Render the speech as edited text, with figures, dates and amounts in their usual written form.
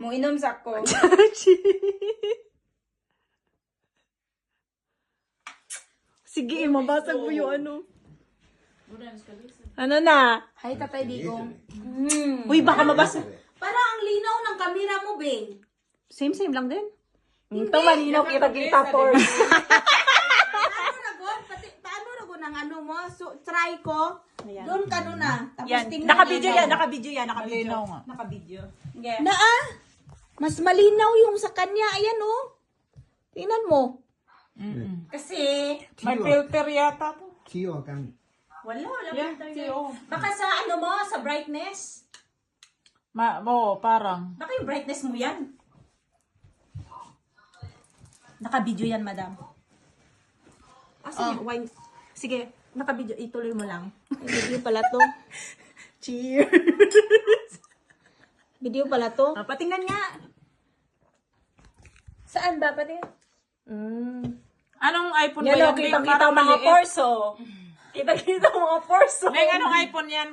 Mong inom sa ko. Sige, mabasag mo yung ano. Ano na? Hi, Tatay Digong. Uy, baka mabasag. Parang ang linaw ng kamera mo, Beng. Same lang din. Ito malinaw, kita-kita, por. Paano na, God? Paano na, God, ng ano mo? So, try ko. Ayan. Doon ka nun na. Tapos Yan, tingnan nakabidyo mo. yan, nakabidyo. nga. Nakabidyo. Na mas malinaw yung sa kanya. Ayan, oh. Tingnan mo. Kasi, May filter yata to. Tiyo kang wala Yan, filter tiyo. yan. Baka sa ano mo, sa brightness. Parang. Baka yung brightness mo yan. Nakabidyo yan, madam. Sige, wine. Sige, nakabidyo. Ituloy mo lang. Video pala to. Cheers. Video pala to. Patingnan nga. Saan ba? Pati? Anong iPhone ba Yan o, yan? Beng? kita-kita Parang mga maliit. porso. Kita-kita mga porso. Beng, anong iPhone yan?